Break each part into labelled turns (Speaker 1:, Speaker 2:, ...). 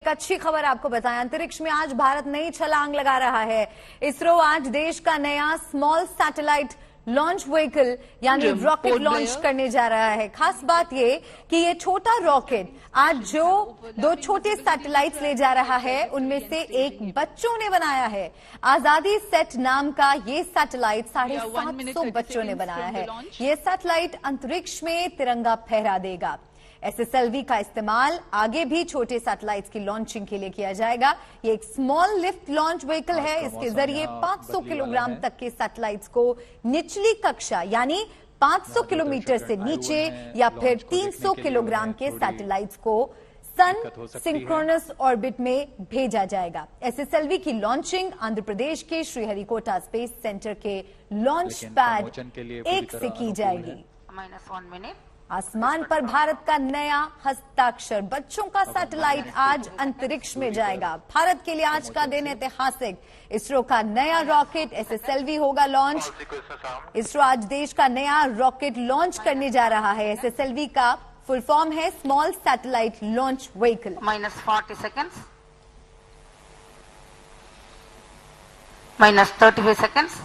Speaker 1: अच्छी खबर आपको बताएं, अंतरिक्ष में आज भारत नई छलांग लगा रहा है। इसरो आज देश का नया स्मॉल सैटेलाइट लॉन्च व्हीकल यानी रॉकेट लॉन्च करने जा रहा है। खास बात ये कि ये छोटा रॉकेट आज जो 2 छोटे सैटेलाइट्स ले जा रहा है उनमें से एक बच्चों ने बनाया है। आजादी सेट नाम का ये सैटेलाइट 750 बच्चों ने बनाया है। ये सैटेलाइट अंतरिक्ष में तिरंगा फहरा देगा। SSLV का इस्तेमाल आगे भी छोटे सैटेलाइट्स की लॉन्चिंग के लिए किया जाएगा। ये एक स्मॉल लिफ्ट लॉन्च व्हीकल है। इसके जरिए 500 किलोग्राम तक के सैटेलाइट्स को निचली कक्षा यानी 500 किलोमीटर से नीचे या फिर 300 किलोग्राम के सैटेलाइट्स को सन सिंक्रोनस ऑर्बिट में भेजा जाएगा। SSLV की लॉन्चिंग आंध्र प्रदेश के श्रीहरिकोटा स्पेस सेंटर के लॉन्च पैड 1 से की जाएगी।
Speaker 2: -1 minute।
Speaker 1: आसमान पर भारत का नया हस्ताक्षर, बच्चों का सैटेलाइट आज अंतरिक्ष में जाएगा। भारत के लिए आज का दिन ऐतिहासिक। इसरो का नया रॉकेट SSLV होगा लॉन्च। इसरो आज देश का नया रॉकेट लॉन्च करने जा रहा है। SSLV का फुल फॉर्म है small satellite launch vehicle.
Speaker 2: -40 seconds। -35 seconds।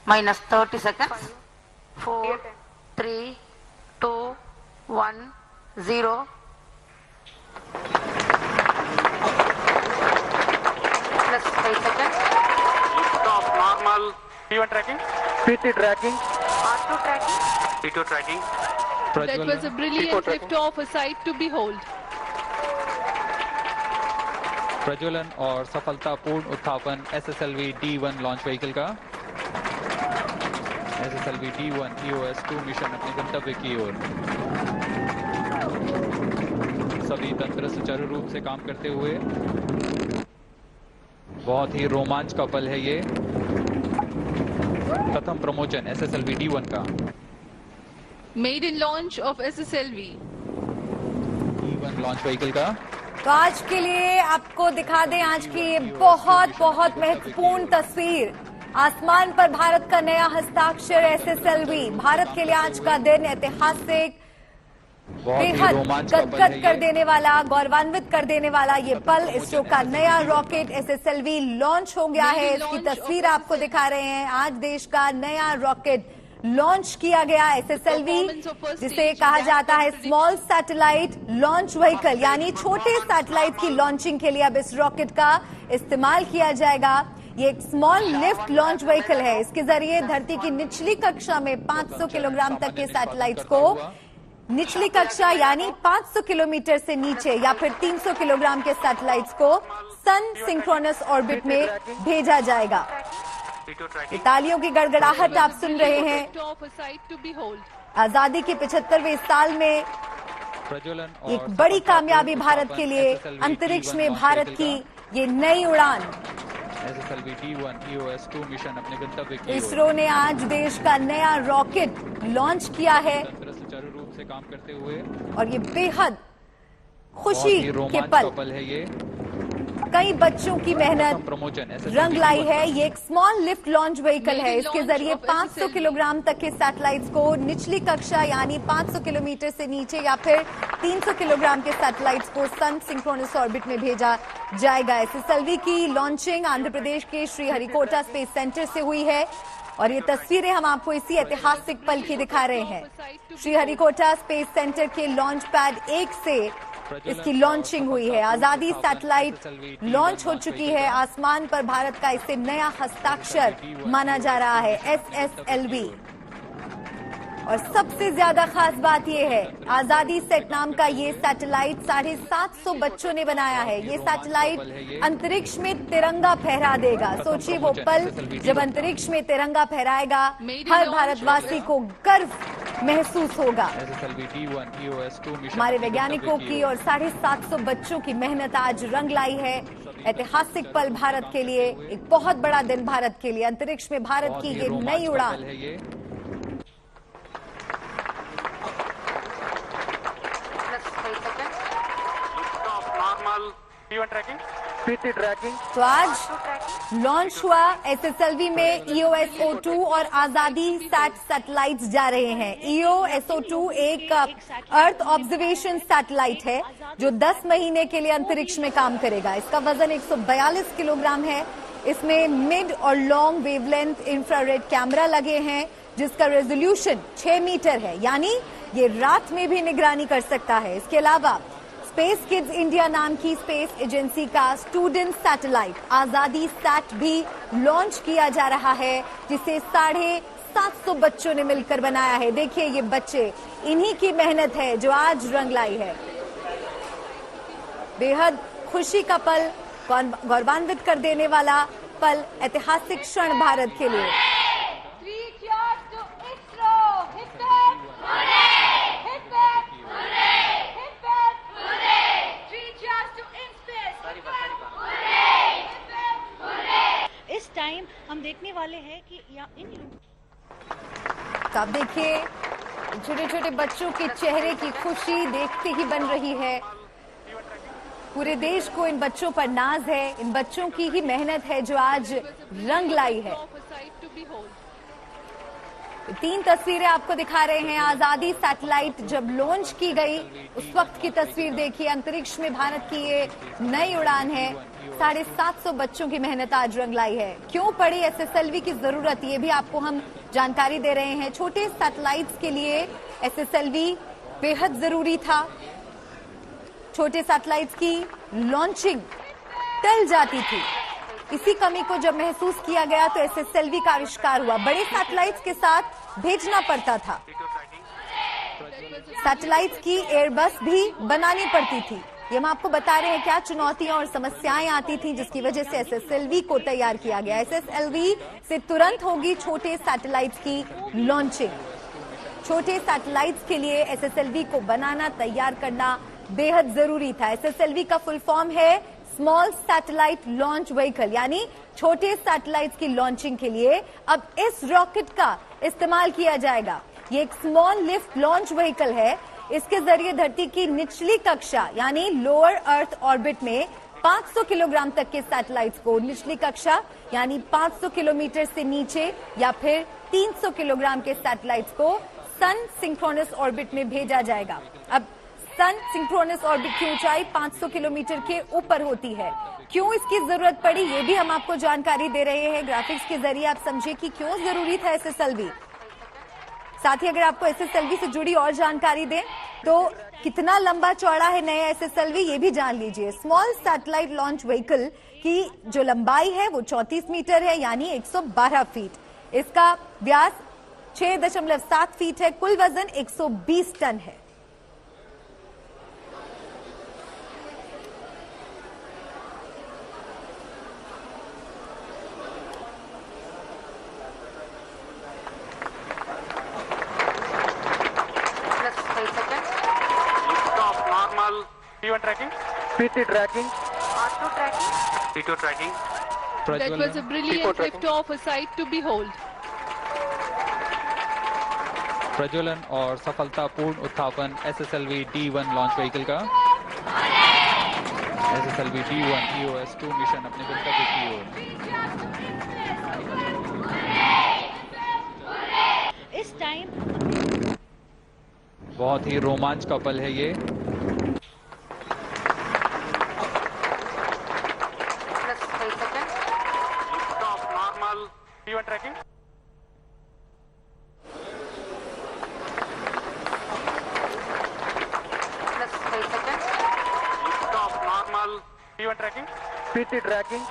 Speaker 2: -30 seconds। 4, 3, 2, 1, 0। +5 seconds।
Speaker 3: Stop. Normal. P1 tracking.
Speaker 4: PT tracking.
Speaker 2: R2 tracking।
Speaker 3: P2 tracking.
Speaker 5: That was a brilliant lift-off, a sight to behold.
Speaker 6: प्रज्वलन और सफलतापूर्ण उत्थापन SSLV D1 launch vehicle का। SSLV D1 EOS-2 mission अपने गंतव्य की ओर। सभी तंत्र सुचारू रूप से काम करते हुए बहुत ही रोमांच का पल है ये। प्रथम प्रमोशन SSLV D1 का।
Speaker 5: Maiden launch of SSLV
Speaker 6: D1 launch vehicle का।
Speaker 1: तो आज के लिए आपको दिखा दें आज की ये बहुत महत्वपूर्ण तस्वीर। आसमान पर भारत का नया हस्ताक्षर SSLV। भारत के लिए आज का दिन ऐतिहासिक, बेहद गदगद कर देने वाला, गौरवान्वित कर देने वाला ये पल। इसरो का नया रॉकेट SSLV लॉन्च हो गया है। इसकी तस्वीर आपको दिखा रहे हैं। आज देश का नया रॉकेट लॉन्च किया गया SSLV, जिसे कहा जाता है स्मॉल सैटेलाइट लॉन्च व्हीकल, यानी छोटे सैटेलाइट की लॉन्चिंग के लिए अब इस रॉकेट का इस्तेमाल किया जाएगा। ये एक स्मॉल लिफ्ट लॉन्च व्हीकल है। इसके जरिए धरती की निचली कक्षा में 500 किलोग्राम तक के सैटेलाइट्स को निचली कक्षा यानी 500 किलोमीटर से नीचे या फिर 300 किलोग्राम के सैटेलाइट्स को सन सिंक्रोनस ऑर्बिट में भेजा जाएगा। तालियों की गड़गड़ाहट आप सुन रहे हैं। आजादी के 75वें साल में एक बड़ी कामयाबी भारत के लिए, अंतरिक्ष में भारत की ये नई उड़ान।
Speaker 6: SSLV D1 EOS-2 मिशन अपने गंतव्य की ओर।
Speaker 1: इसरो ने आज देश का नया रॉकेट लॉन्च किया है
Speaker 6: सुचारू रूप से काम करते हुए
Speaker 1: और ये बेहद खुशी के पल
Speaker 6: है ये।
Speaker 1: कई बच्चों की मेहनत रंग लाई है। ये एक स्मॉल लिफ्ट लॉन्च व्हीकल है। इसके जरिए 500 किलोग्राम तक के सैटेलाइट्स को निचली कक्षा यानी 500 किलोमीटर से नीचे या फिर 300 किलोग्राम के सैटेलाइट्स को सन सिंक्रोनस ऑर्बिट में भेजा जाएगा। SSLV की लॉन्चिंग आंध्र प्रदेश के श्रीहरिकोटा स्पेस सेंटर से हुई है और ये तस्वीरें हम आपको इसी ऐतिहासिक पल की दिखा रहे हैं। श्रीहरिकोटा स्पेस सेंटर के लॉन्च पैड 1 से इसकी लॉन्चिंग हुई है। आजादी सैटेलाइट लॉन्च हो चुकी है। आसमान पर भारत का इसे नया हस्ताक्षर माना जा रहा है SSLV। और सबसे ज्यादा खास बात यह है, आजादी सेट नाम का ये सैटेलाइट 750 बच्चों ने बनाया है। ये सैटेलाइट अंतरिक्ष में तिरंगा फहरा देगा। सोचिए वो पल जब अंतरिक्ष में तिरंगा फहराएगा, हर भारतवासी को गर्व महसूस होगा। हमारे वैज्ञानिकों की और 750 बच्चों की मेहनत आज रंग लाई है। ऐतिहासिक पल भारत के लिए, एक बहुत बड़ा दिन भारत के लिए। अंतरिक्ष में भारत की ये नई उड़ान।
Speaker 3: Stop. Normal. P1 tracking.
Speaker 4: PT tracking.
Speaker 1: तो आज लॉन्च हुआ SSLV में EOSO-2 और आजादी सैटेलाइट्स जा रहे हैं। EOSO-2 एक अर्थ ऑब्जर्वेशन सैटेलाइट है जो 10 महीने के लिए अंतरिक्ष में काम करेगा। इसका वजन 142 किलोग्राम है। इसमें मिड और लॉन्ग वेवलेंथ इंफ्रारेड कैमरा लगे हैं जिसका रेजोल्यूशन 6 मीटर है, यानी ये रात में भी निगरानी कर सकता है। इसके अलावा स्पेस किड्स इंडिया नाम की स्पेस एजेंसी का स्टूडेंट सैटेलाइट आजादी सैट भी लॉन्च किया जा रहा है, जिसे 750 बच्चों ने मिलकर बनाया है। देखिए ये बच्चे, इन्हीं की मेहनत है जो आज रंग लाई है। बेहद खुशी का पल, गौरवान्वित कर देने वाला पल, ऐतिहासिक क्षण भारत के लिए।
Speaker 7: इस टाइम हम देखने वाले हैं कि इन
Speaker 1: तो आप देखिए छोटे छोटे बच्चों के चेहरे की खुशी देखते ही बन रही है। पूरे देश को इन बच्चों पर नाज है, इन बच्चों की ही मेहनत है जो आज रंग लाई है। 3 तस्वीरें आपको दिखा रहे हैं। आजादी सैटेलाइट जब लॉन्च की गई उस वक्त की तस्वीर देखिए। अंतरिक्ष में भारत की ये नई उड़ान है। 750 बच्चों की मेहनत आज रंग लाई है। क्यों पड़ी SSLV की जरूरत, ये भी आपको हम जानकारी दे रहे हैं। छोटे सैटेलाइट्स के लिए SSLV बेहद जरूरी था। छोटे सैटेलाइट्स की लॉन्चिंग टल जाती थी। इसी कमी को जब महसूस किया गया तो SSLV का आविष्कार हुआ। बड़े सैटेलाइट्स के साथ भेजना पड़ता था। सैटेलाइट्स की एयरबस भी बनानी पड़ती थी। ये हम आपको बता रहे हैं क्या चुनौतियां और समस्याएं आती थी जिसकी वजह से SSLV को तैयार किया गया। SSLV से तुरंत होगी छोटे सैटेलाइट्स की लॉन्चिंग। छोटे सैटेलाइट्स के लिए SSLV को बनाना, तैयार करना बेहद जरूरी था। SSLV का फुल फॉर्म है स्मॉल सैटेलाइट लॉन्च व्हीकल, यानी छोटे सैटेलाइट्स की लॉन्चिंग के लिए अब इस रॉकेट का इस्तेमाल किया जाएगा। ये एक स्मॉल लिफ्ट लॉन्च व्हीकल है। इसके जरिए धरती की निचली कक्षा यानी लोअर अर्थ ऑर्बिट में 500 किलोग्राम तक के सैटेलाइट्स को, निचली कक्षा यानी 500 किलोमीटर से नीचे या फिर 300 किलोग्राम के सैटेलाइट्स को सन सिंक्रोनस ऑर्बिट में भेजा जाएगा। अब सन सिंक्रोनस ऑर्बिट की ऊंचाई 500 किलोमीटर के ऊपर होती है। क्यों इसकी जरूरत पड़ी, ये भी हम आपको जानकारी दे रहे हैं। ग्राफिक्स के जरिए आप समझे कि क्यों जरूरी था SSLV। साथ ही अगर आपको SSLV से जुड़ी और जानकारी दें तो कितना लंबा चौड़ा है नया SSLV, ये भी जान लीजिए। स्मॉल सैटेलाइट लॉन्च व्हीकल की जो लंबाई है वो 34 मीटर है, यानी 112 फीट। इसका व्यास 6.7 फीट है। कुल वजन 120 टन है।
Speaker 3: P1 tracking.
Speaker 4: PT tracking.
Speaker 2: R2 tracking.
Speaker 3: P2 tracking.
Speaker 5: That was a brilliant lift-off, a sight to behold.
Speaker 6: प्रज्वलन और सफलतापूर्ण उत्थापन SSLV D1 लॉन्च व्हीकल का। SSLV D1 EOS-2 मिशन अपने गंतव्य की ओर।
Speaker 7: इस टाइम
Speaker 6: बहुत ही रोमांच का पल है ये।
Speaker 3: P1 tracking.
Speaker 2: Plus 5 seconds.
Speaker 3: Stop normal. P1 tracking.
Speaker 4: PT tracking.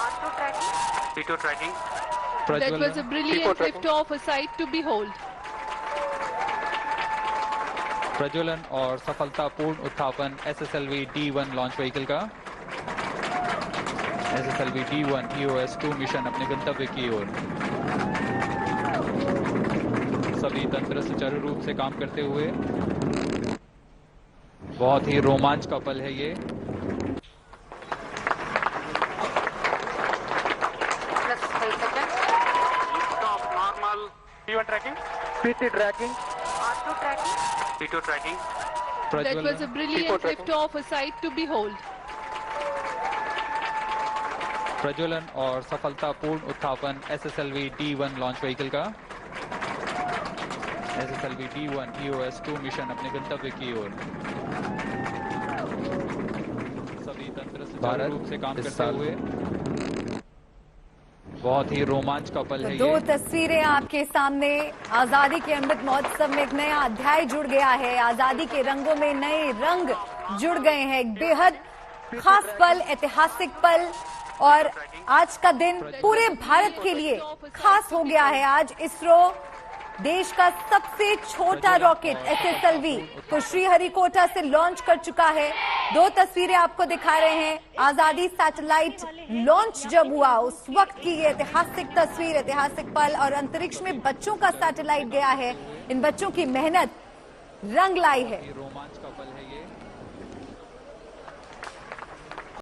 Speaker 2: R2 tracking.
Speaker 3: P2 tracking.
Speaker 5: That was a brilliant lift-off, a sight to behold.
Speaker 6: प्रज्वलन और सफलतापूर्ण उत्थापन SSLV D1 लॉन्च व्हीकल का। SSLV D1 EOS-2 मिशन अपने गंतव्य की ओर। सभी तंत्र सुचारू रूप से काम करते हुए। बहुत ही रोमांच का पल है ये।
Speaker 2: Plus 5 seconds.
Speaker 3: Stop normal. P1 tracking.
Speaker 4: PT tracking.
Speaker 2: R2 tracking.
Speaker 3: P2 tracking.
Speaker 5: That was a brilliant lift-off, a sight to behold.
Speaker 6: प्रज्वलन और सफलतापूर्ण उत्थापन SSLV D1 लॉन्च व्हीकल का। SSLV D1 EOS-2 मिशन अपने गंतव्य की ओर। सभी तंत्र सुचारू रूप से काम करते हुए बहुत ही रोमांच का पल है
Speaker 1: दो
Speaker 6: ये।
Speaker 1: तस्वीरें आपके सामने। आजादी के अमृत महोत्सव में एक नया अध्याय जुड़ गया है। आजादी के रंगों में नए रंग जुड़ गए हैं। एक बेहद खास पल, ऐतिहासिक पल, और आज का दिन पूरे भारत के लिए खास हो गया है। आज इसरो देश का सबसे छोटा रॉकेट SSLV को श्रीहरिकोटा से लॉन्च कर चुका है। दो तस्वीरें आपको दिखा रहे हैं। आजादी सैटेलाइट लॉन्च जब हुआ उस वक्त की ये ऐतिहासिक तस्वीर, ऐतिहासिक पल, और अंतरिक्ष में बच्चों का सैटेलाइट गया है। इन बच्चों की मेहनत रंग लाई है।
Speaker 6: रोमांच का पल है ये।